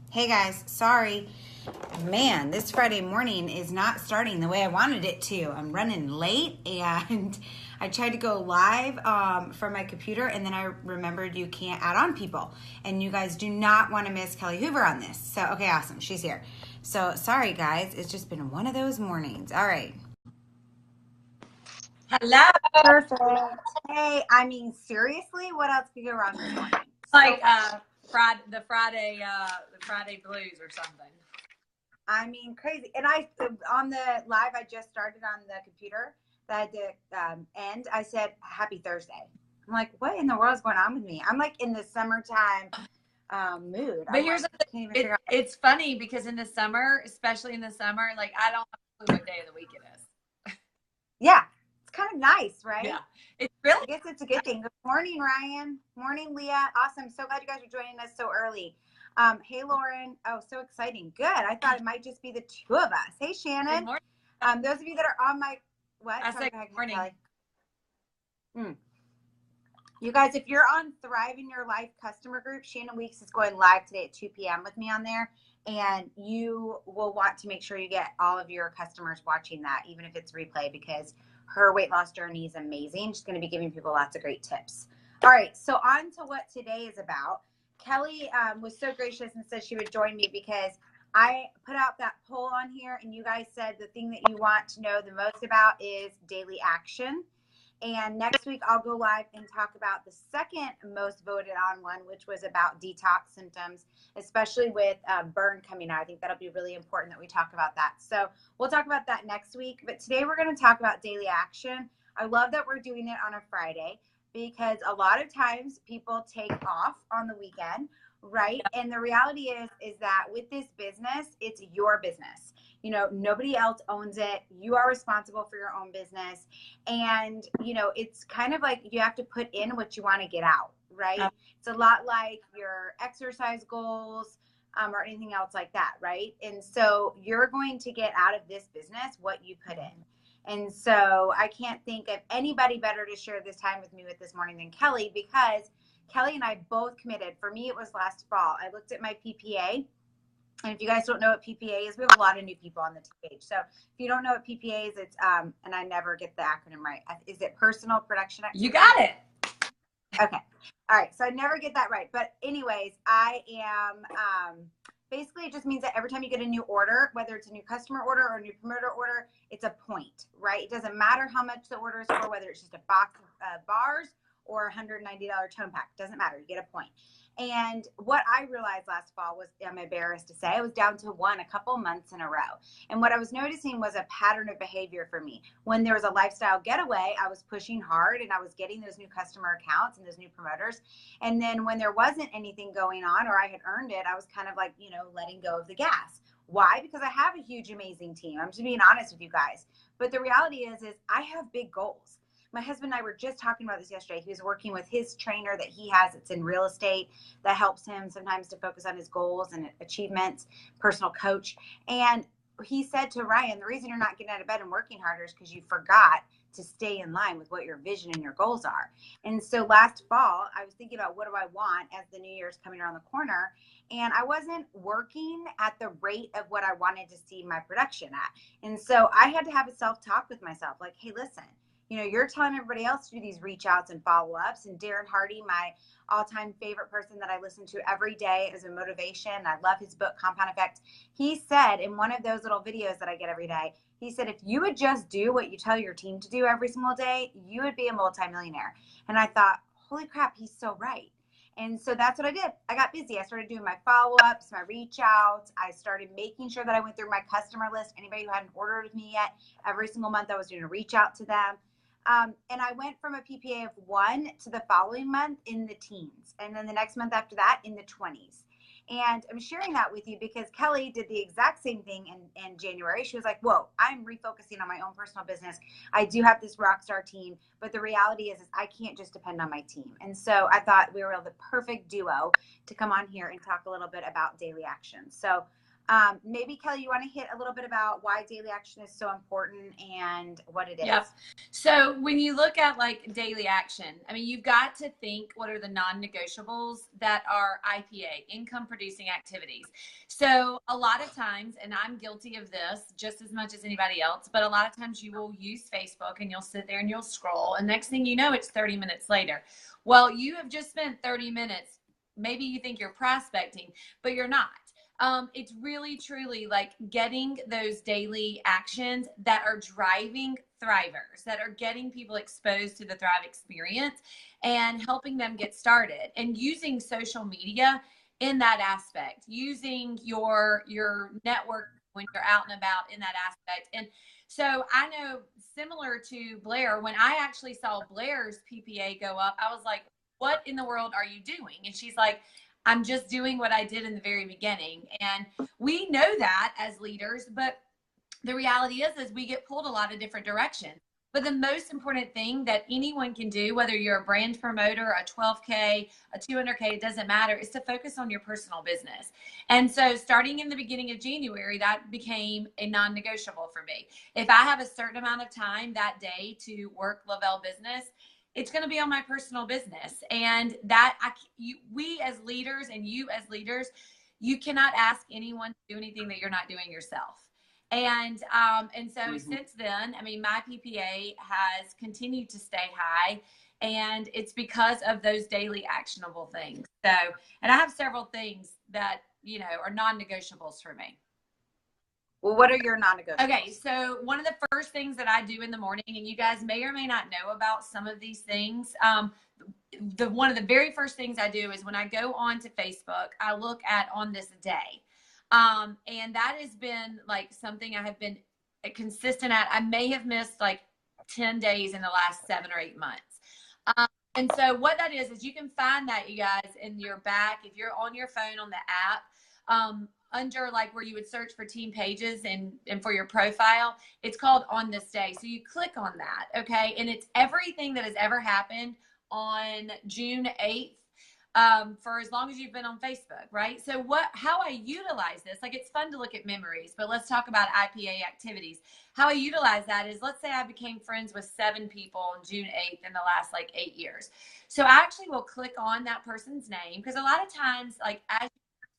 Hey guys, sorry. Man, this Friday morning is not starting the way I wanted it to. I'm running late and I tried to go live from my computer and then I remembered you can't add on people. And you guys do not want to miss Kelly Hoover on this. So, okay, awesome. She's here. So, sorry guys. It's just been one of those mornings. All right. Hello. Perfect. Hey, I mean, seriously, what else could go wrong this morning? Like Friday blues or something. I mean, crazy. And I, on the live I just started on the computer that I did end, I said, Happy Thursday. I'm like, what in the world is going on with me? I'm like in the summertime mood. But I'm here's like, the can't even thing. figure out. It's funny because in the summer, especially in the summer, like I don't have a clue what day of the week it is. Yeah, it's kind of nice, right? Yeah. It's really I guess it's a good thing. Good morning, Ryan. Morning, Leah. Awesome. So glad you guys are joining us so early. Hey, Lauren. Oh, so exciting. Good. I thought it might just be the two of us. Hey, good Shannon. morning. Those of you that are on my, what? I Sorry, said go ahead, good morning. Kelly. You guys, if you're on Thrive in Your Life customer group, Shannon Weeks is going live today at 2 p.m. with me on there. And you will want to make sure you get all of your customers watching that, even if it's replay, because her weight loss journey is amazing. She's going to be giving people lots of great tips. All right, so on to what today is about. Kelly was so gracious and said she would join me because I put out that poll on here, and you guys said the thing that you want to know the most about is daily action. And next week, I'll go live and talk about the second most voted on one, which was about detox symptoms, especially with burn coming out. I think that'll be really important that we talk about that. So we'll talk about that next week. But today, we're going to talk about daily action. I love that we're doing it on a Friday because a lot of times people take off on the weekend, right? And the reality is that with this business, it's your business. You know, nobody else owns it. You are responsible for your own business. And, you know, it's kind of like you have to put in what you want to get out, right? It's a lot like your exercise goals or anything else like that, right? And so you're going to get out of this business what you put in. And so I can't think of anybody better to share this time with me with this morning than Kelly, because Kelly and I both committed. For me, it was last fall. I looked at my PPA. And if you guys don't know what PPA is, we have a lot of new people on the page. So if you don't know what PPA is, it's and I never get the acronym right. Is it personal production activity? You got it. Okay. All right. So I never get that right. But anyways, I am basically it just means that every time you get a new order, whether it's a new customer order or a new promoter order, it's a point, right? It doesn't matter how much the order is for, whether it's just a box of bars or $190 tone pack. It doesn't matter. You get a point. And what I realized last fall was, I'm embarrassed to say, I was down to one a couple months in a row. And what I was noticing was a pattern of behavior for me. When there was a lifestyle getaway, I was pushing hard and I was getting those new customer accounts and those new promoters. And then when there wasn't anything going on or I had earned it, I was kind of like, you know, letting go of the gas. Why? Because I have a huge, amazing team. I'm just being honest with you guys. But the reality is I have big goals. My husband and I were just talking about this yesterday. He was working with his trainer that he has. It's in real estate that helps him sometimes to focus on his goals and achievements, personal coach. And he said to Ryan, the reason you're not getting out of bed and working harder is because you forgot to stay in line with what your vision and your goals are. And so last fall, I was thinking about what do I want as the new year is coming around the corner. And I wasn't working at the rate of what I wanted to see my production at. And so I had to have a self-talk with myself, like, hey, listen, you know, you're telling everybody else to do these reach outs and follow-ups. And Darren Hardy, my all-time favorite person that I listen to every day as a motivation, I love his book, Compound Effect. He said in one of those little videos that I get every day, he said, if you would just do what you tell your team to do every single day, you would be a multimillionaire. And I thought, holy crap, he's so right. And so that's what I did. I got busy. I started doing my follow-ups, my reach outs. I started making sure that I went through my customer list. Anybody who hadn't ordered with me yet, every single month I was doing a reach out to them. And I went from a PPA of 1 to the following month in the teens. And then the next month after that in the 20s. And I'm sharing that with you because Kelly did the exact same thing in January. She was like, whoa, I'm refocusing on my own personal business. I do have this rock star team, but the reality is I can't just depend on my team. And so I thought we were the perfect duo to come on here and talk a little bit about daily action. So Maybe Kelly, you want to hit a little bit about why daily action is so important and what it is. Yep. So when you look at like daily action, I mean, you've got to think what are the non-negotiables that are IPA, income producing activities. So a lot of times, and I'm guilty of this just as much as anybody else, but a lot of times you will use Facebook and you'll sit there and you'll scroll, and next thing you know, it's 30 minutes later. Well, you have just spent 30 minutes. Maybe you think you're prospecting, but you're not. It's really truly like getting those daily actions that are driving thrivers, that are getting people exposed to the Thrive experience and helping them get started, and using social media in that aspect, using your network when you're out and about in that aspect. And so I know, similar to Blair, when I actually saw Blair's PPA go up, I was like, what in the world are you doing? And she's like, I'm just doing what I did in the very beginning. And we know that as leaders, but the reality is we get pulled a lot of different directions. But the most important thing that anyone can do, whether you're a brand promoter, a 12K, a 200K, it doesn't matter, is to focus on your personal business. And so starting in the beginning of January, that became a non-negotiable for me. If I have a certain amount of time that day to work Lavelle Business, it's going to be on my personal business. And that we as leaders, and you as leaders, you cannot ask anyone to do anything that you're not doing yourself. And so since then, I mean, my PPA has continued to stay high, and it's because of those daily actionable things. So, and I have several things that, you know, are non-negotiables for me. Well, what are your non-negotiables? Okay, so one of the first things that I do in the morning, and you guys may or may not know about some of these things, one of the very first things I do is when I go onto Facebook, I look at on this day. And that has been like something I have been consistent at. I may have missed like 10 days in the last 7 or 8 months. And so what that is you can find that, you guys, in your back, if you're on your phone on the app, under like where you would search for team pages and for your profile, it's called On This Day. So you click on that, okay? And it's everything that has ever happened on June 8th. For as long as you've been on Facebook, right? So how I utilize this, like, it's fun to look at memories, but let's talk about IPA activities. How I utilize that is, let's say I became friends with 7 people on June 8th in the last like 8 years. So I actually will click on that person's name, because a lot of times, like,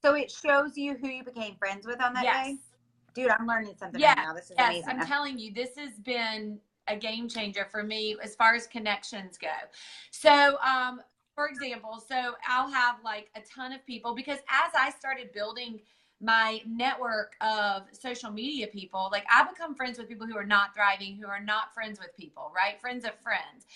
so it shows you who you became friends with on that day? Dude, I'm learning something right now. This is amazing. I'm telling you, this has been a game changer for me as far as connections go. So, for example, so I'll have like a ton of people, because as I started building my network of social media people, like, I become friends with people who are not thriving, who are not friends with people, right? Friends of friends.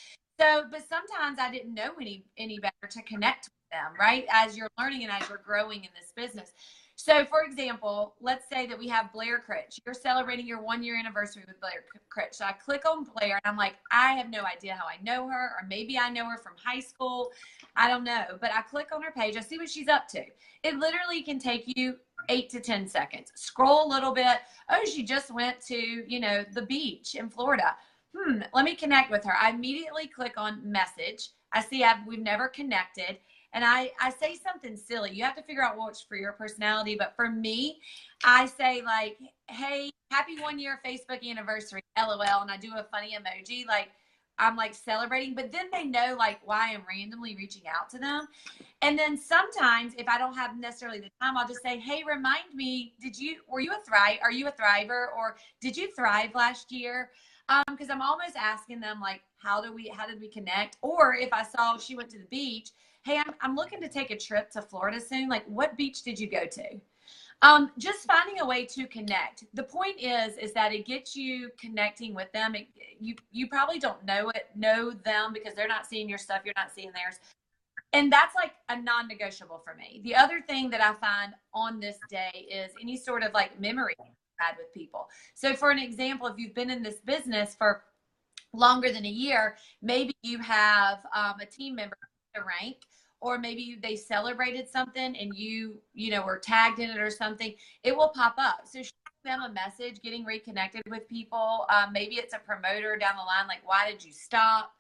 So, but sometimes I didn't know any better to connect with them, right? As you're learning and as you're growing in this business. So, for example, let's say that we have Blair Critch. You're celebrating your 1-year anniversary with Blair Critch. So I click on Blair and I'm like, I have no idea how I know her, or maybe I know her from high school. I don't know. But I click on her page. I see what she's up to. It literally can take you 8 to 10 seconds. Scroll a little bit. Oh, she just went to, you know, the beach in Florida. Let me connect with her. I immediately click on message. I see we've never connected. And I say something silly. You have to figure out what's for your personality. But for me, I say like, hey, happy 1-year Facebook anniversary, LOL. And I do a funny emoji, like I'm like celebrating. But then they know like why I'm randomly reaching out to them. And then sometimes if I don't have necessarily the time, I'll just say, hey, remind me, are you a thriver? Or did you thrive last year? Because I'm almost asking them like, how did we connect? Or if I saw she went to the beach, hey, I'm looking to take a trip to Florida soon. Like, what beach did you go to? Just finding a way to connect. The point is that it gets you connecting with them. You probably don't know them because they're not seeing your stuff. You're not seeing theirs. And that's like a non-negotiable for me. The other thing that I find on this day is any sort of like memory had with people. So for an example, if you've been in this business for longer than a year, maybe you have a team member rank, or maybe they celebrated something and you were tagged in it or something. It will pop up. So shoot them a message, getting reconnected with people. Maybe it's a promoter down the line, like, why did you stop?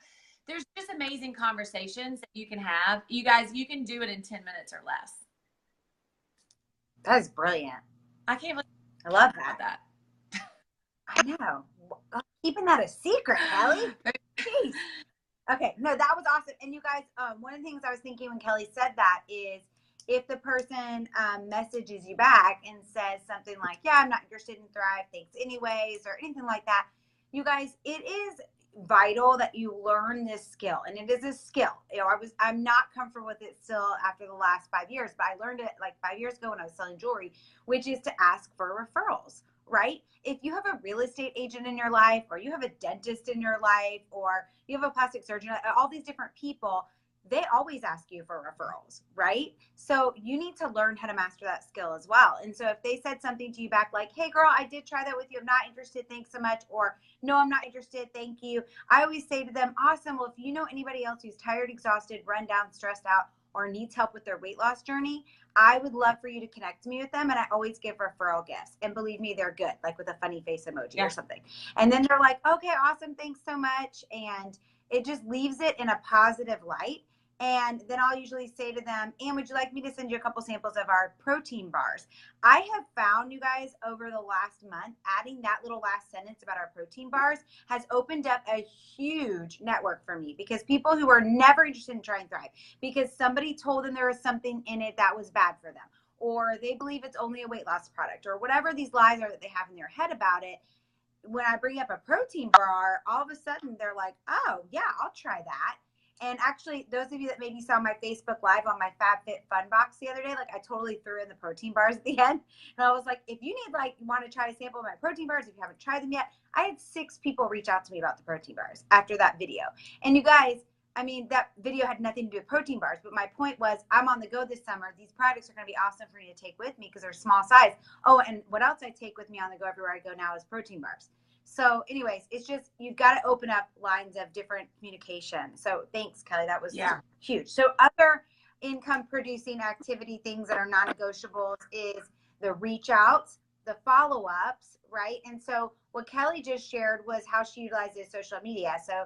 There's just amazing conversations that you can have. You guys, you can do it in 10 minutes or less. That is brilliant. I can't believe I love that. I know. Keeping that a secret, Kelly. Jeez. Okay, no, that was awesome. And you guys, one of the things I was thinking when Kelly said that is if the person messages you back and says something like, yeah, I'm not interested in Thrive, thanks anyways, or anything like that, you guys, it is vital that you learn this skill. And it is a skill. You know, I'm not comfortable with it still after the last 5 years, but I learned it like 5 years ago when I was selling jewelry, which is to ask for referrals, right? If you have a real estate agent in your life, or you have a dentist in your life, or you have a plastic surgeon, all these different people, they always ask you for referrals, right? So you need to learn how to master that skill as well. And so if they said something to you back like, hey girl, I did try that with you, I'm not interested, thanks so much, or no, I'm not interested, thank you, I always say to them, awesome, well, if you know anybody else who's tired, exhausted, run down, stressed out, or needs help with their weight loss journey, I would love for you to connect me with them. And I always give referral gifts. And believe me, they're good, like with a funny face emoji or something. And then they're like, okay, awesome, thanks so much. And it just leaves it in a positive light. And then I'll usually say to them, and would you like me to send you a couple samples of our protein bars? I have found, you guys, over the last month, adding that little last sentence about our protein bars has opened up a huge network for me, because people who are never interested in trying Thrive, because somebody told them there was something in it that was bad for them, or they believe it's only a weight loss product, or whatever these lies are that they have in their head about it, when I bring up a protein bar, all of a sudden they're like, oh, yeah, I'll try that. And actually, those of you that maybe saw my Facebook Live on my FabFitFun box the other day, like I totally threw in the protein bars at the end. And I was like, if you need, like, you want to try a sample of my protein bars, if you haven't tried them yet, I had 6 people reach out to me about the protein bars after that video. And you guys, I mean, that video had nothing to do with protein bars, but my point was, I'm on the go this summer. These products are going to be awesome for me to take with me because they're small size. Oh, and what else I take with me on the go everywhere I go now is protein bars. So anyways, it's just, you've got to open up lines of different communication. So thanks, Kelly. That was huge. So other income producing activity things that are non-negotiables is the reach outs, the follow-ups, right? And so what Kelly just shared was how she utilizes social media. So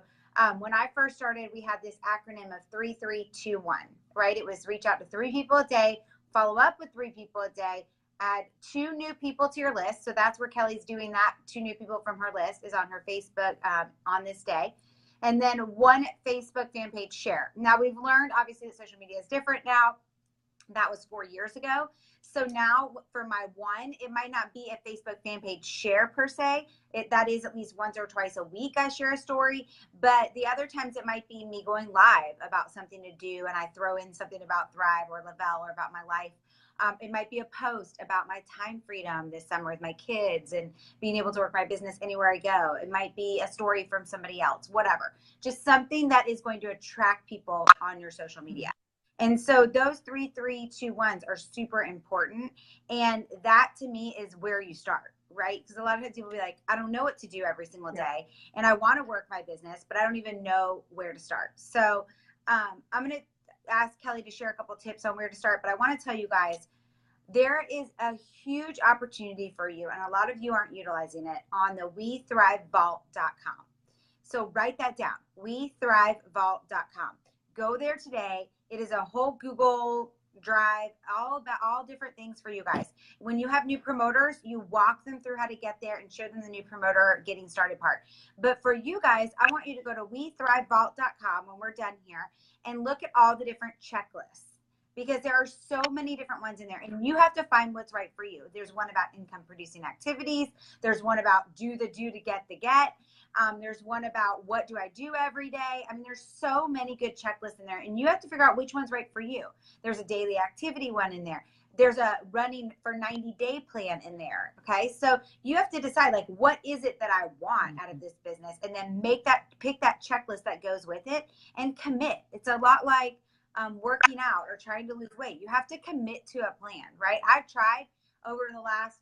when I first started, we had this acronym of 3321, right? It was reach out to 3 people a day, follow up with 3 people a day, add 2 new people to your list. So that's where Kelly's doing that. 2 new people from her list is on her Facebook on this day. And then 1 Facebook fan page share. Now we've learned obviously that social media is different now. That was 4 years ago. So now for my 1, it might not be a Facebook fan page share per se. That is at least once or twice a week I share a story. But the other times it might be me going live about something to do, and I throw in something about Thrive or Lavelle or about my life. It might be a post about my time freedom this summer with my kids and being able to work my business anywhere I go. It might be a story from somebody else, whatever. Just something that is going to attract people on your social media. And so those 3, 3, 2, 1s are super important. And that to me is where you start, right? Because a lot of times people will be like, I don't know what to do every single day. And I want to work my business, but I don't even know where to start. So I'm going to ask Kelly to share a couple tips on where to start, but I want to tell you guys, there is a huge opportunity for you, and a lot of you aren't utilizing it, on the WeThriveVault.com. So write that down, WeThriveVault.com. Go there today. It is a whole Google Drive, all different things for you guys. When you have new promoters, you walk them through how to get there and show them the new promoter getting started part. But for you guys, I want you to go to WeThriveVault.com when we're done here and look at all the different checklists, because there are so many different ones in there, and you have to find what's right for you. There's one about income producing activities. There's one about do to get the get. There's one about what do I do every day. I mean, there's so many good checklists in there, and you have to figure out which one's right for you. There's a daily activity one in there. There's a running for 90-day plan in there. Okay. So you have to decide, like, what is it that I want out of this business, and then pick that checklist that goes with it and commit. It's a lot like working out or trying to lose weight. You have to commit to a plan, right? I've tried over the last,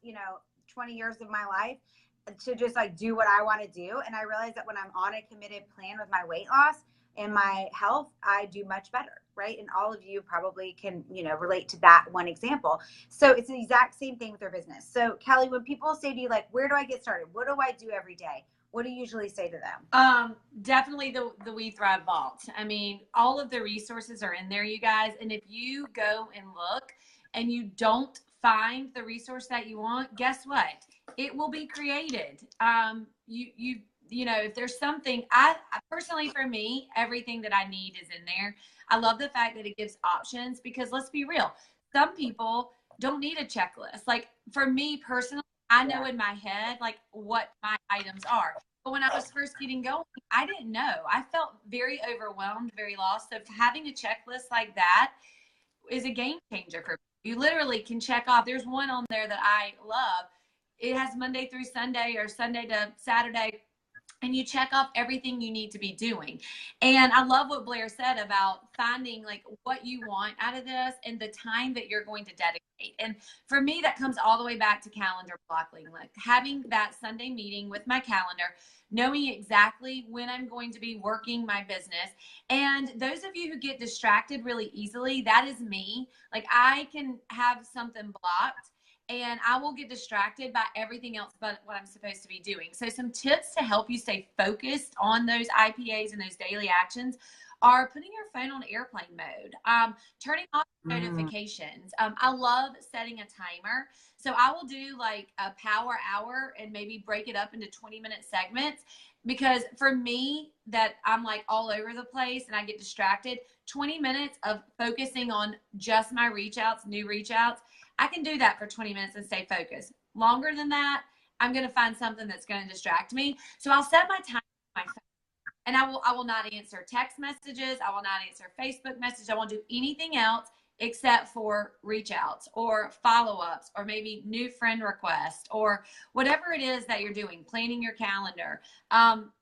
20 years of my life to just like do what I want to do. And I realized that when I'm on a committed plan with my weight loss and my health, I do much better, right? And all of you probably can, relate to that one example. So it's the exact same thing with your business. So Kelly, when people say to you, like, where do I get started? What do I do every day? What do you usually say to them? Definitely the We Thrive Vault. I mean, all of the resources are in there, you guys. And if you go and look and you don't find the resource that you want, guess what? It will be created. You know, if there's something, I personally, for me, everything that I need is in there. I love the fact that it gives options, because let's be real, some people don't need a checklist. Like for me personally, I know in my head like what my items are. But when I was first getting going, I didn't know. I felt very overwhelmed, very lost. So having a checklist like that is a game changer for me. You literally can check off. There's one on there that I love. It has Monday through Sunday or Sunday to Saturday, and you check off everything you need to be doing. And I love what Blair said about finding like what you want out of this and the time that you're going to dedicate. And for me, that comes all the way back to calendar blocking, like having that Sunday meeting with my calendar, knowing exactly when I'm going to be working my business. And those of you who get distracted really easily, that is me. Like I can have something blocked and I will get distracted by everything else but what I'm supposed to be doing. So some tips to help you stay focused on those IPAs and those daily actions are putting your phone on airplane mode, turning off notifications. I love setting a timer. So I will do like a power hour and maybe break it up into 20-minute segments, because for me that I'm like all over the place and I get distracted, 20 minutes of focusing on just my reach outs, new reach outs, I can do that for 20 minutes and stay focused. Longer than that, I'm going to find something that's going to distract me. So I'll set my time on my phone, and I will not answer text messages. I will not answer Facebook messages. I won't do anything else except for reach outs or follow-ups or maybe new friend requests or whatever it is that you're doing, planning your calendar.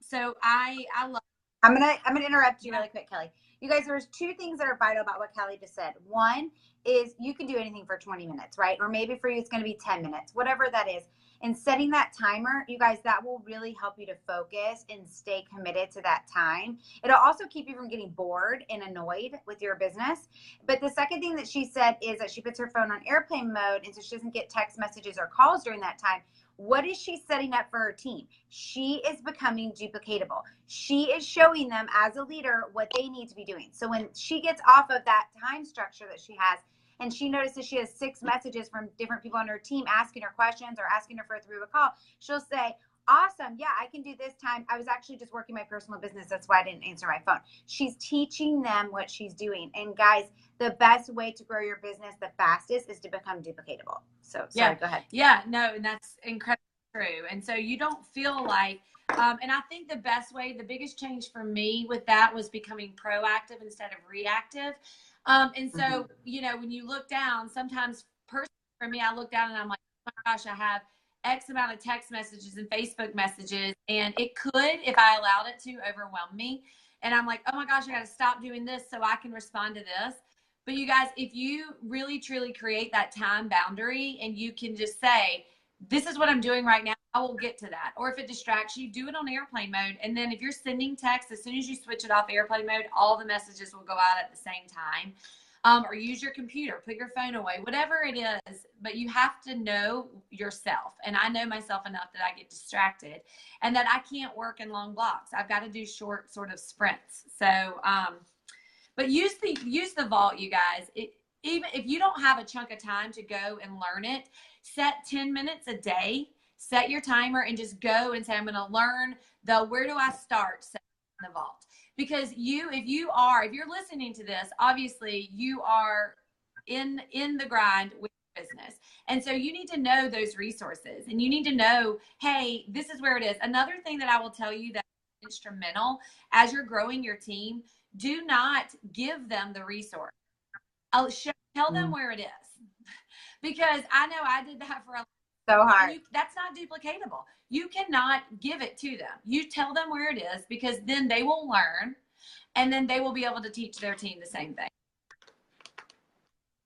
So I love. I'm gonna interrupt you really quick, Kelly. You guys, there's two things that are vital about what Kelly just said. One is you can do anything for 20 minutes, right? Or maybe for you, it's going to be 10 minutes, whatever that is. And setting that timer, you guys, that will really help you to focus and stay committed to that time. It'll also keep you from getting bored and annoyed with your business. But the second thing that she said is that she puts her phone on airplane mode, and so she doesn't get text messages or calls during that time. What is she setting up for her team? She is becoming duplicatable. She is showing them as a leader what they need to be doing. So when she gets off of that time structure that she has, and she notices she has 6 messages from different people on her team asking her questions or asking her for a 3-way call, she'll say, awesome, yeah, I can do this time. I was actually just working my personal business. That's why I didn't answer my phone. She's teaching them what she's doing. And guys, the best way to grow your business the fastest is to become duplicatable. So sorry, go ahead. Yeah, no, and that's incredibly true. And so you don't feel like, and I think the biggest change for me with that was becoming proactive instead of reactive. And so, you know, when you look down, sometimes personally for me, I look down and I'm like, oh my gosh, I have X amount of text messages and Facebook messages. And it could, if I allowed it to, overwhelm me. And I'm like, oh my gosh, I got to stop doing this so I can respond to this. But you guys, if you really, truly create that time boundary and you can just say, this is what I'm doing right now, I will get to that. Or if it distracts you, do it on airplane mode. And then if you're sending text, as soon as you switch it off airplane mode, all the messages will go out at the same time. Or use your computer, put your phone away, whatever it is. But you have to know yourself. And I know myself enough that I get distracted and that I can't work in long blocks. I've got to do short sort of sprints. So, but use the vault, you guys. Even if you don't have a chunk of time to go and learn it, set 10 minutes a day, set your timer and just go and say, I'm going to learn where do I start in the vault? Because if you're listening to this, obviously you are in the grind with your business. And so you need to know those resources and you need to know, hey, this is where it is. Another thing that I will tell you that is instrumental as you're growing your team, do not give them the resource. Tell them where it is. Because I know I did that for so hard. That's not duplicatable. You cannot give it to them. You tell them where it is, because then they will learn and then they will be able to teach their team the same thing.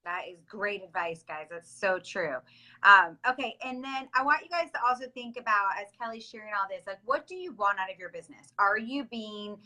That is great advice, guys. That's so true. Okay. And then I want you guys to also think about, as Kelly's sharing all this, like, what do you want out of your business? Are you being,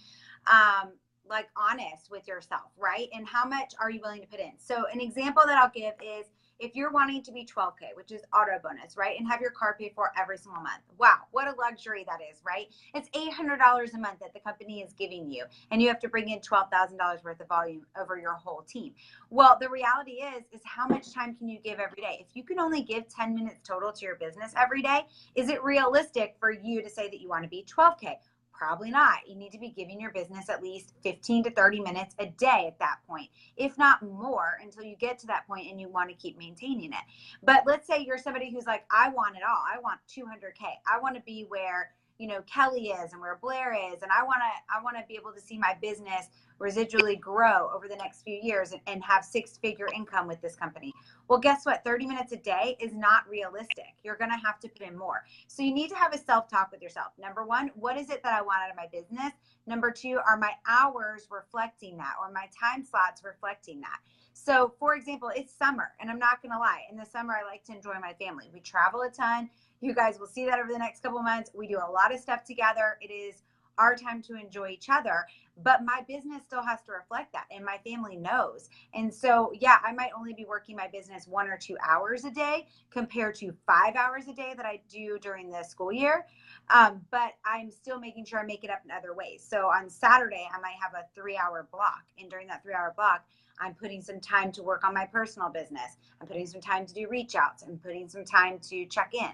like honest with yourself, right? And how much are you willing to put in? So an example that I'll give is if you're wanting to be 12K, which is auto bonus, right? And have your car paid for every single month. Wow, what a luxury that is, right? It's $800 a month that the company is giving you, and you have to bring in $12,000 worth of volume over your whole team. Well, the reality is how much time can you give every day? If you can only give 10 minutes total to your business every day, is it realistic for you to say that you want to be 12K? Probably not. You need to be giving your business at least 15 to 30 minutes a day at that point, if not more, until you get to that point and you want to keep maintaining it. But let's say you're somebody who's like, I want it all. I want 200K. I want to be where, you know, Kelly is and where Blair is. And I want to be able to see my business residually grow over the next few years and have 6-figure income with this company. Well, guess what? 30 minutes a day is not realistic. You're going to have to put in more. So you need to have a self-talk with yourself. Number one, what is it that I want out of my business? Number two, are my hours reflecting that, or my time slots reflecting that? So for example, it's summer, and I'm not going to lie. In the summer, I like to enjoy my family. We travel a ton. You guys will see that over the next couple of months. We do a lot of stuff together. It is our time to enjoy each other, but my business still has to reflect that, and my family knows. And so, yeah, I might only be working my business 1 or 2 hours a day compared to 5 hours a day that I do during the school year. But I'm still making sure I make it up in other ways. So on Saturday, I might have a 3-hour block, and during that 3-hour block, I'm putting some time to work on my personal business. I'm putting some time to do reach outs. I'm putting some time to check in.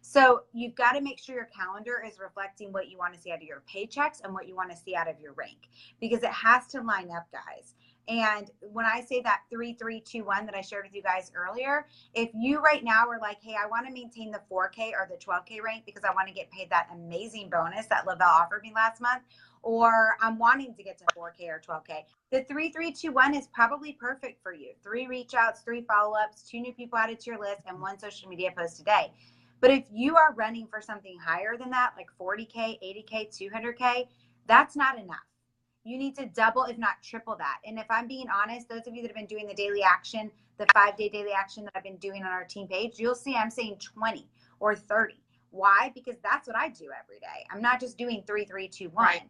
So you've got to make sure your calendar is reflecting what you want to see out of your paychecks and what you want to see out of your rank, because it has to line up, guys. And when I say that 3-3-2-1 that I shared with you guys earlier, if you right now are like, hey, I want to maintain the 4K or the 12K rank because I want to get paid that amazing bonus that Lavelle offered me last month, or I'm wanting to get to 4K or 12K, the 3-3-2-1 is probably perfect for you. 3 reach outs, 3 follow-ups, 2 new people added to your list, and 1 social media post a day. But if you are running for something higher than that, like 40K, 80K, 200K, that's not enough. You need to double, if not triple that. And if I'm being honest, those of you that have been doing the daily action, the 5-day daily action that I've been doing on our team page, you'll see I'm saying 20 or 30. Why? Because that's what I do every day. I'm not just doing 3-3-2-1. Right.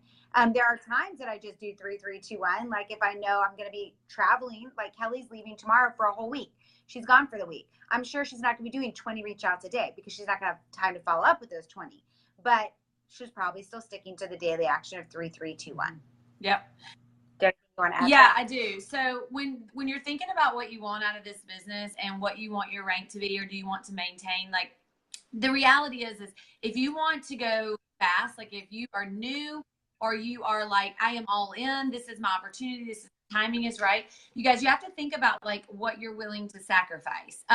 There are times that I just do 3-3-2-1. Like if I know I'm going to be traveling, like Kelly's leaving tomorrow for a whole week. She's gone for the week. I'm sure she's not going to be doing 20 reach outs a day because she's not going to have time to follow up with those 20. But she's probably still sticking to the daily action of 3-3-2-1. Yep. Yeah, I do. So when you're thinking about what you want out of this business and what you want your rank to be, or do you want to maintain, like the reality is if you want to go fast, like if you are new or you are like, I am all in, this is my opportunity, this is timing is right. You guys, you have to think about like what you're willing to sacrifice.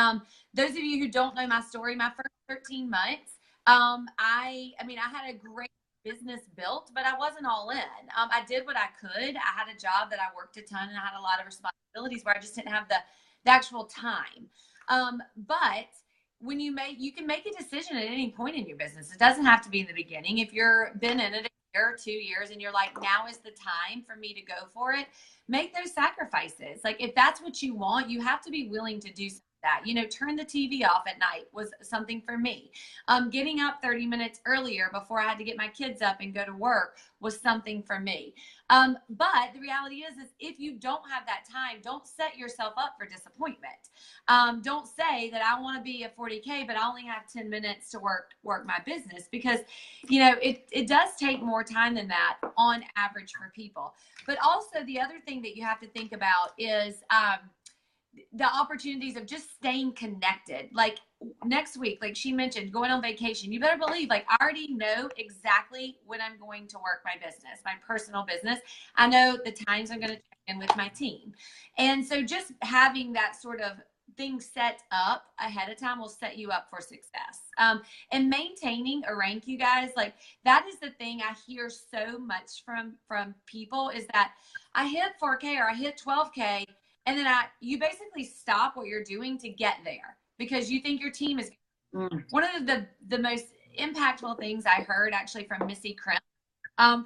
Those of you who don't know my story, my first 13 months, I had a great business built, but I wasn't all in. I did what I could. I had a job that I worked a ton, and I had a lot of responsibilities where I just didn't have the actual time. But when you can make a decision at any point in your business. It doesn't have to be in the beginning. If you've been in it a year or 2 years and you're like, now is the time for me to go for it, make those sacrifices. Like if that's what you want, you have to be willing to do that. Turn the TV off at night was something for me. Getting up 30 minutes earlier before I had to get my kids up and go to work was something for me. But the reality is if you don't have that time, don't set yourself up for disappointment. Don't say that I want to be at 40K, but I only have 10 minutes to work my business, because, it does take more time than that on average for people. But also the other thing that you have to think about is, the opportunities of just staying connected. Like next week, like she mentioned, going on vacation, you better believe, like I already know exactly when I'm going to work my business, my personal business. I know the times I'm going to check in with my team. And so just having that sort of thing set up ahead of time will set you up for success. And maintaining a rank, you guys, like that is the thing I hear so much from people, is that I hit 4K or I hit 12K, and then you basically stop what you're doing to get there because you think your team is. One of the most impactful things I heard actually from Missy Krimp,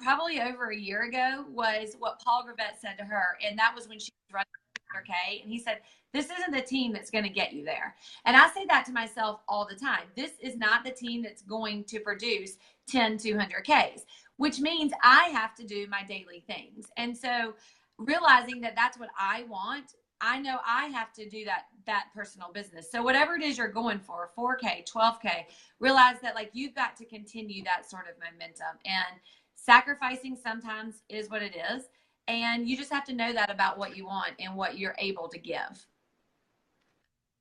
probably over a year ago, was what Paul Gravett said to her. And that was when she was running 4K. And he said, this isn't the team that's going to get you there. And I say that to myself all the time. This is not the team that's going to produce 10 200Ks, which means I have to do my daily things. And so realizing that that's what I want, I know I have to do that personal business. So whatever it is you're going for, 4K, 12K, realize that like you've got to continue that sort of momentum, and sacrificing sometimes is what it is. And you just have to know that about what you want and what you're able to give.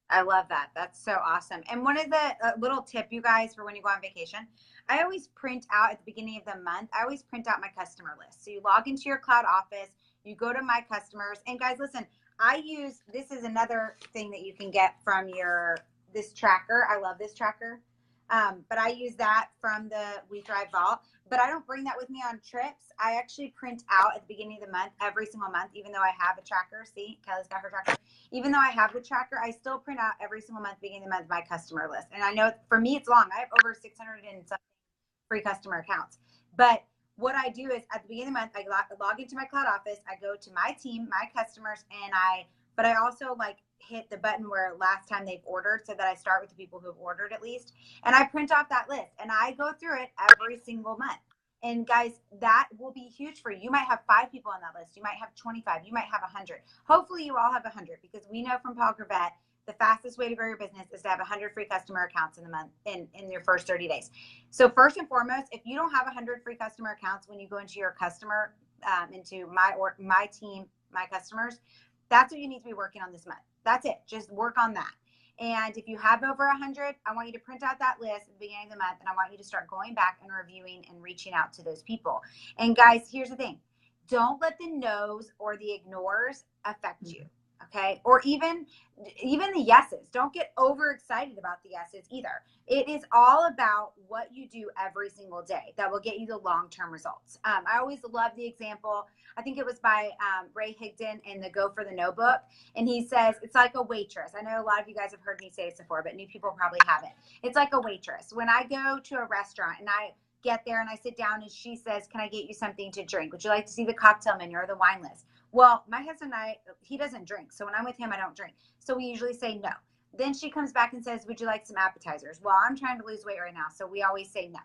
I love that. That's so awesome. And one of the little tip, you guys, for when you go on vacation, I always print out at the beginning of the month, I always print out my customer list. So you log into your cloud office, you go to my customers, and guys, listen, this is another thing that you can get from this tracker. I love this tracker. But I use that from the We Thrive Vault, but I don't bring that with me on trips. I actually print out at the beginning of the month, every single month, even though I have a tracker. See, Kelly's got her tracker. Even though I have the tracker, I still print out every single month, beginning of the month, my customer list. And I know for me, it's long. I have over 600 and something free customer accounts. But what I do is at the beginning of the month, I log into my cloud office. I go to my team, my customers, but I also like hit the button where last time they've ordered, so that I start with the people who have ordered at least. And I print off that list and I go through it every single month. And guys, that will be huge for you. You might have 5 people on that list. You might have 25. You might have 100. Hopefully you all have 100, because we know from Paul Gravett, the fastest way to grow your business is to have 100 free customer accounts in the month in your first 30 days. So first and foremost, if you don't have 100 free customer accounts when you go into your customer, into my team, my customers, that's what you need to be working on this month. That's it. Just work on that. And if you have over 100, I want you to print out that list at the beginning of the month, and I want you to start going back and reviewing and reaching out to those people. And guys, here's the thing. Don't let the no's or the ignores affect you. Okay. Or even the yeses. Don't get overexcited about the yeses either. It is all about what you do every single day that will get you the long-term results. I always love the example. I think it was by Ray Higdon in the Go for the No book. And he says, it's like a waitress. I know a lot of you guys have heard me say this before, but new people probably haven't. It's like a waitress. When I go to a restaurant and I get there and I sit down and she says, can I get you something to drink? Would you like to see the cocktail menu or the wine list? Well, my husband and I, he doesn't drink. So when I'm with him, I don't drink. So we usually say no. Then she comes back and says, would you like some appetizers? Well, I'm trying to lose weight right now. So we always say no.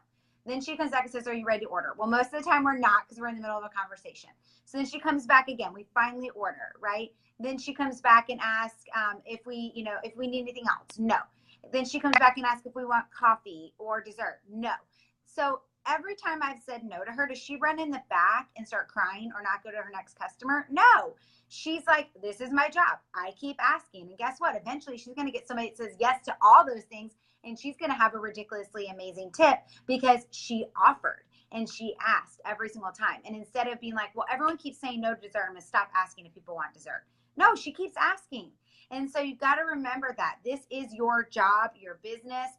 Then she comes back and says, are you ready to order? Well, most of the time we're not, because we're in the middle of a conversation. So then she comes back again. We finally order, right? Then she comes back and asks if we need anything else. No. Then she comes back and asks if we want coffee or dessert. No. So every time I've said no to her, does she run in the back and start crying or not go to her next customer? No. She's like, this is my job. I keep asking. And guess what? Eventually she's going to get somebody that says yes to all those things. And she's going to have a ridiculously amazing tip because she offered and she asked every single time. And instead of being like, well, everyone keeps saying no to dessert, I'm going to stop asking if people want dessert. No, she keeps asking. And so you've got to remember that this is your job, your business.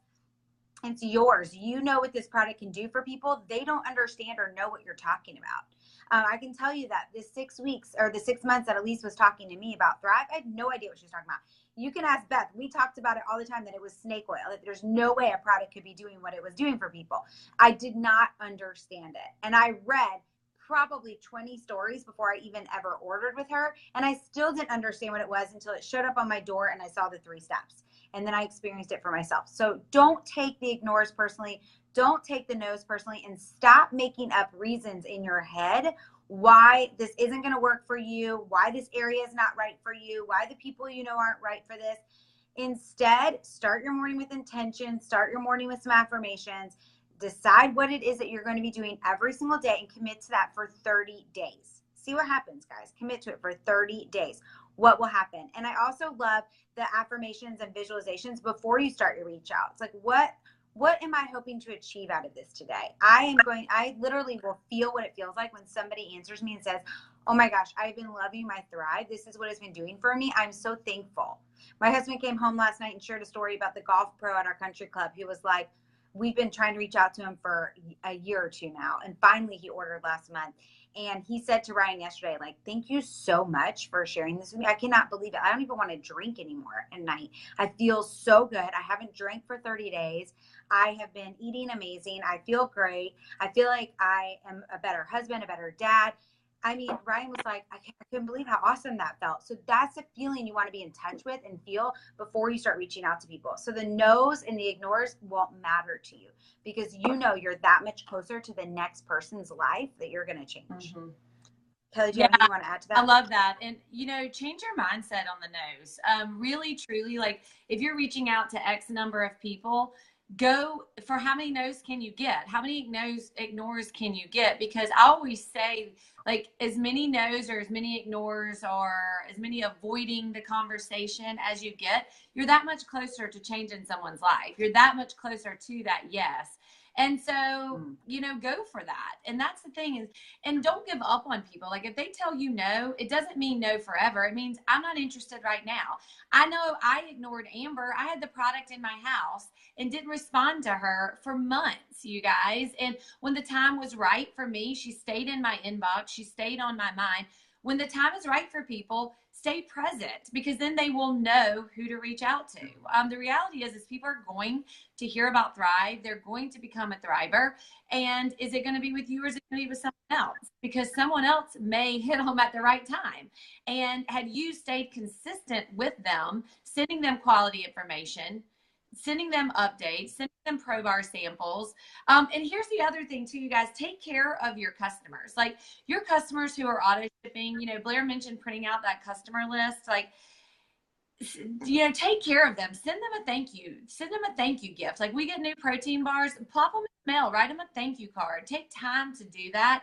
It's yours. You know what this product can do for people. They don't understand or know what you're talking about. I can tell you that the 6 weeks or the 6 months that Elise was talking to me about Thrive, I had no idea what she was talking about. You can ask Beth. We talked about it all the time, that it was snake oil, that there's no way a product could be doing what it was doing for people. I did not understand it. And I read probably 20 stories before I even ever ordered with her. And I still didn't understand what it was until it showed up on my door and I saw the 3 steps. And then I experienced it for myself. So don't take the ignores personally. Don't take the no's personally, and stop making up reasons in your head why this isn't going to work for you, why this area is not right for you, why the people you know aren't right for this. Instead, start your morning with intention, start your morning with some affirmations, decide what it is that you're going to be doing every single day and commit to that for 30 days. See what happens, guys. Commit to it for 30 days. What will happen? And I also love the affirmations and visualizations before you start your reach out. It's like, what am I hoping to achieve out of this today? I literally will feel what it feels like when somebody answers me and says, oh my gosh, I've been loving my Thrive. This is what it's been doing for me. I'm so thankful. My husband came home last night and shared a story about the golf pro at our country club. He was like, we've been trying to reach out to him for a year or two now. And finally he ordered last month. And he said to Ryan yesterday, like, thank you so much for sharing this with me. I cannot believe it. I don't even want to drink anymore at night. I feel so good. I haven't drank for 30 days. I have been eating amazing. I feel great. I feel like I am a better husband, a better dad. I mean, Ryan was like, I couldn't believe how awesome that felt. So that's a feeling you want to be in touch with and feel before you start reaching out to people. So the no's and the ignores won't matter to you because you know you're that much closer to the next person's life that you're going to change. Mm-hmm. Kelly, do you have anything you want to add to that? I love that. And, change your mindset on the no's. Really, truly, like if you're reaching out to X number of people, go for how many no's can you get? How many ignores can you get? Because I always say, like, as many no's or as many ignores or as many avoiding the conversation as you get, you're that much closer to changing someone's life. You're that much closer to that yes. And so, go for that. And that's the thing is, and don't give up on people. Like if they tell you no, it doesn't mean no forever. It means I'm not interested right now. I know I ignored Amber. I had the product in my house and didn't respond to her for months, you guys. And when the time was right for me, she stayed in my inbox. She stayed on my mind. When the time is right for people, stay present, because then they will know who to reach out to. The reality is people are going to hear about Thrive. They're going to become a Thriver. And is it going to be with you or is it going to be with someone else? Because someone else may hit them at the right time. And had you stayed consistent with them, sending them quality information, sending them updates, sending them Probar samples. And here's the other thing too, you guys, take care of your customers. Like your customers who are auto shipping, Blair mentioned printing out that customer list. Like, take care of them. Send them a thank you. Send them a thank you gift. Like we get new protein bars, plop them in the mail, write them a thank you card. Take time to do that.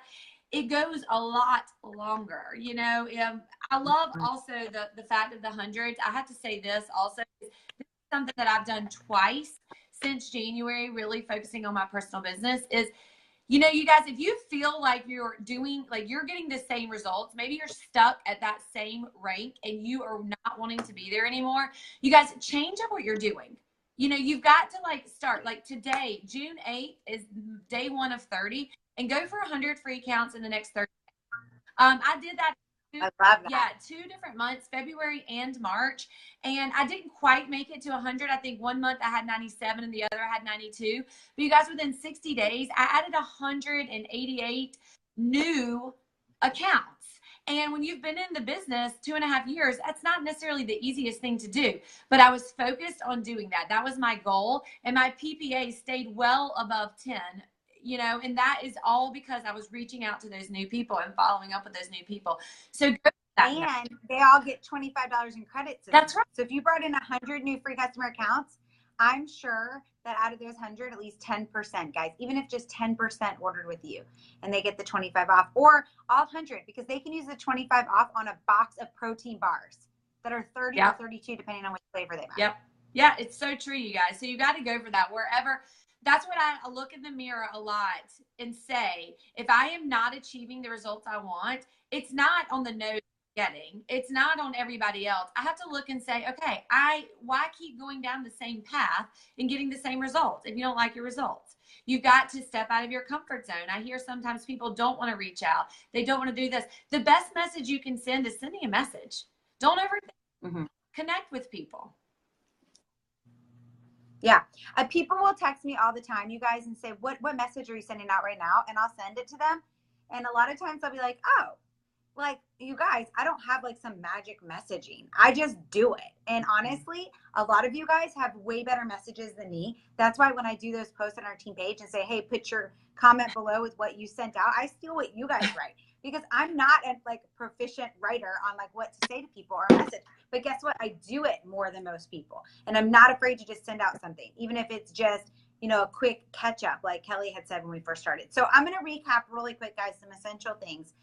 It goes a lot longer. I love also the fact of the hundreds. I have to say this also. Something that I've done twice since January, really focusing on my personal business is, you guys, if you feel like you're getting the same results, maybe you're stuck at that same rank and you are not wanting to be there anymore, you guys change up what you're doing. You've got to start today, June 8th is day 1 of 30 and go for 100 free accounts in the next 30 days. I did that. I love that. Yeah, 2 different months, February and March. And I didn't quite make it to 100. I think 1 month I had 97 and the other I had 92. But you guys, within 60 days, I added 188 new accounts. And when you've been in the business 2.5 years, that's not necessarily the easiest thing to do. But I was focused on doing that. That was my goal. And my PPA stayed well above 10. And that is all because I was reaching out to those new people and following up with those new people. So and they all get $25 in credits. That's right. So if you brought in 100 new free customer accounts, I'm sure that out of those 100, at least 10%, guys, even if just 10% ordered with you and they get the 25 off, or all 100, because they can use the 25 off on a box of protein bars that are 30 or 32, depending on which flavor they buy. Yep. Yeah, it's so true, you guys. So you got to go for that wherever. That's what I look in the mirror a lot and say, if I am not achieving the results I want, it's not on the nose getting. It's not on everybody else. I have to look and say, okay, why keep going down the same path and getting the same results if you don't like your results? You've got to step out of your comfort zone. I hear sometimes people don't want to reach out. They don't want to do this. The best message you can send is sending a message. Don't overthink. Mm-hmm. Connect with people. Yeah. People will text me all the time, you guys, and say, what message are you sending out right now? And I'll send it to them. And a lot of times I'll be like, oh, you guys, I don't have some magic messaging. I just do it. And honestly, a lot of you guys have way better messages than me. That's why when I do those posts on our team page and say, hey, put your comment below with what you sent out, I steal what you guys write, because I'm not a proficient writer on what to say to people or a message. But guess what? I do it more than most people. And I'm not afraid to just send out something, even if it's just, a quick catch up, like Kelly had said when we first started. So I'm going to recap really quick, guys, some essential things.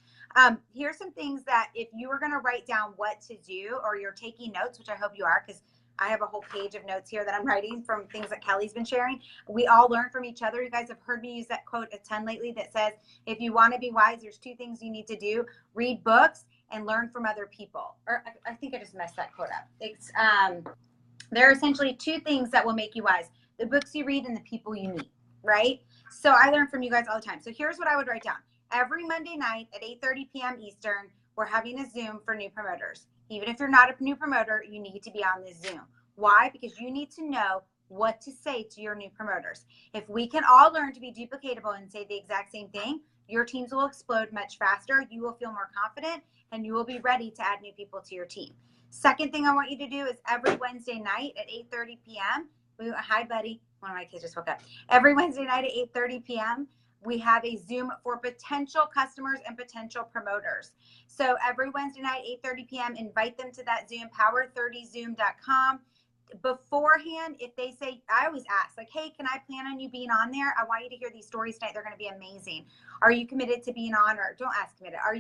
Here's some things that if you were going to write down what to do, or you're taking notes, which I hope you are, because I have a whole page of notes here that I'm writing from things that Kelly's been sharing. We all learn from each other. You guys have heard me use that quote a ton lately that says, if you want to be wise, there's 2 things you need to do: read books and learn from other people. Or I think I just messed that quote up. It's there are essentially 2 things that will make you wise: the books you read and the people you meet, right? So I learn from you guys all the time. So here's what I would write down. Every Monday night at 8:30 p.m. Eastern, we're having a Zoom for new promoters. Even if you're not a new promoter, you need to be on this Zoom. Why? Because you need to know what to say to your new promoters. If we can all learn to be duplicatable and say the exact same thing, your teams will explode much faster. You will feel more confident, and you will be ready to add new people to your team. Second thing I want you to do is every Wednesday night at 8:30 p.m. Hi, buddy. One of my kids just woke up. Every Wednesday night at 8:30 p.m., we have a Zoom for potential customers and potential promoters. So every Wednesday night, 8:30 p.m., invite them to that Zoom, power30zoom.com. Beforehand, if they say, I always ask, like, hey, can I plan on you being on there? I want you to hear these stories tonight. They're going to be amazing. Are you committed to being on? Or don't ask committed. Are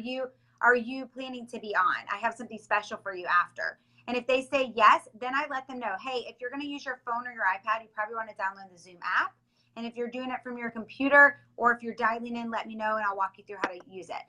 you planning to be on? I have something special for you after. And if they say yes, then I let them know, hey, if you're going to use your phone or your iPad, you probably want to download the Zoom app. And if you're doing it from your computer or if you're dialing in, let me know and I'll walk you through how to use it.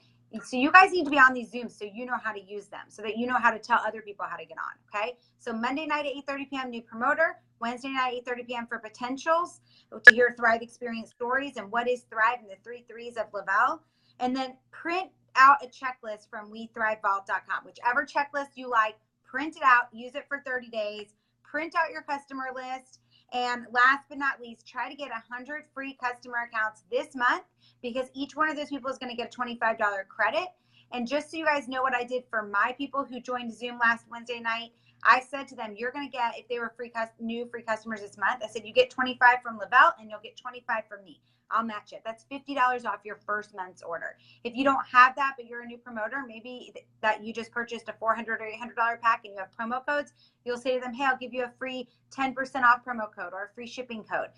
So you guys need to be on these Zooms so you know how to use them, so that you know how to tell other people how to get on, okay? So Monday night at 8:30 p.m., new promoter. Wednesday night at 8:30 p.m. for potentials, to hear Thrive experience stories and what is Thrive and the 3 threes of Lavelle. And then print out a checklist from WeThriveVault.com. Whichever checklist you like, print it out, use it for 30 days, print out your customer list. And last but not least, try to get 100 free customer accounts this month, because each one of those people is going to get a $25 credit. And just so you guys know what I did for my people who joined Zoom last Wednesday night, I said to them, you're going to get, if they were new free customers this month, I said, you get 25 from Lavelle and you'll get 25 from me. I'll match it. That's $50 off your first month's order. If you don't have that, but you're a new promoter, maybe that you just purchased a $400 or $800 pack and you have promo codes, you'll say to them, hey, I'll give you a free 10% off promo code or a free shipping code.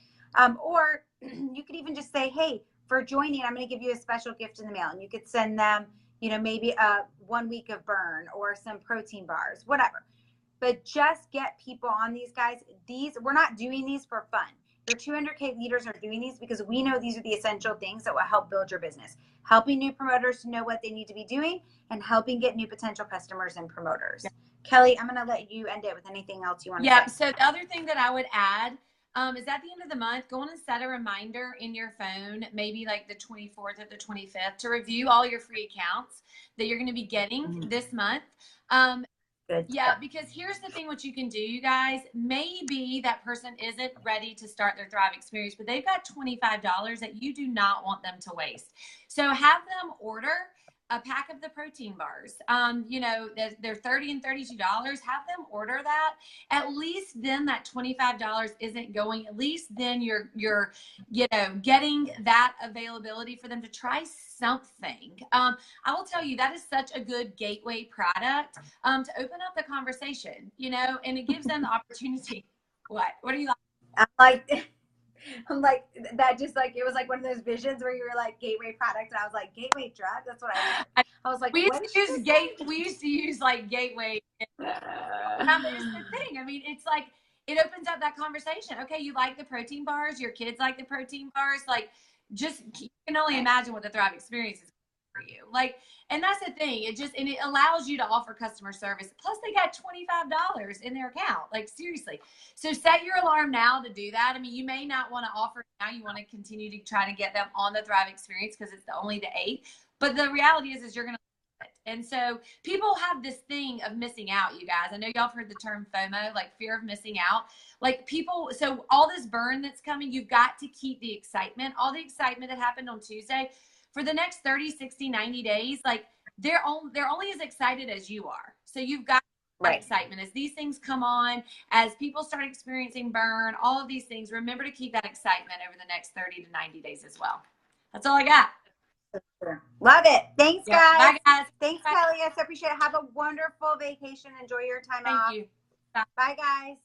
Or you could even just say, hey, for joining, I'm going to give you a special gift in the mail. And you could send them, maybe a 1 week of burn or some protein bars, whatever. But just get people on these, guys. We're not doing these for fun. Your 200K leaders are doing these because we know these are the essential things that will help build your business, helping new promoters to know what they need to be doing and helping get new potential customers and promoters. Yeah. Kelly, I'm going to let you end it with anything else you want to say. Yeah. So the other thing that I would add is at the end of the month, go on and set a reminder in your phone, maybe like the 24th or the 25th, to review all your free accounts that you're going to be getting this month. Good. Yeah, because here's the thing, what you can do, you guys, maybe that person isn't ready to start their Thrive experience, but they've got $25 that you do not want them to waste. So have them order a pack of the protein bars. They're $30 and $32. Have them order that. At least then that $25 isn't going. At least then you're getting that availability for them to try something. I will tell you, that is such a good gateway product to open up the conversation, and it gives them the opportunity. What do you like? I'm like that. Just like it was like one of those visions where you were like gateway product, and I was like gateway drug. That's what I was like. We used to use like gateway. It's the thing. I mean, it's like it opens up that conversation. Okay, you like the protein bars. Your kids like the protein bars. Like, just you can only imagine what the Thrive experience is for you. Like, and that's the thing. It allows you to offer customer service. Plus, they got $25 in their account. Like, seriously. So set your alarm now to do that. I mean, you may not want to offer it now. You want to continue to try to get them on the Thrive experience because it's only the 8. But the reality is you're going to love it. And so people have this thing of missing out, you guys. I know y'all have heard the term FOMO, like fear of missing out. Like so all this burn that's coming, you've got to keep the excitement. All the excitement that happened on Tuesday, for the next 30, 60, 90 days, like they're only as excited as you are. So you've got that excitement as these things come on, as people start experiencing burn, all of these things. Remember to keep that excitement over the next 30 to 90 days as well. That's all I got. Love it. Thanks, guys. Bye, guys. Thanks, Kelly. I so appreciate it. Have a wonderful vacation. Enjoy your time off. Thank you. Bye, guys.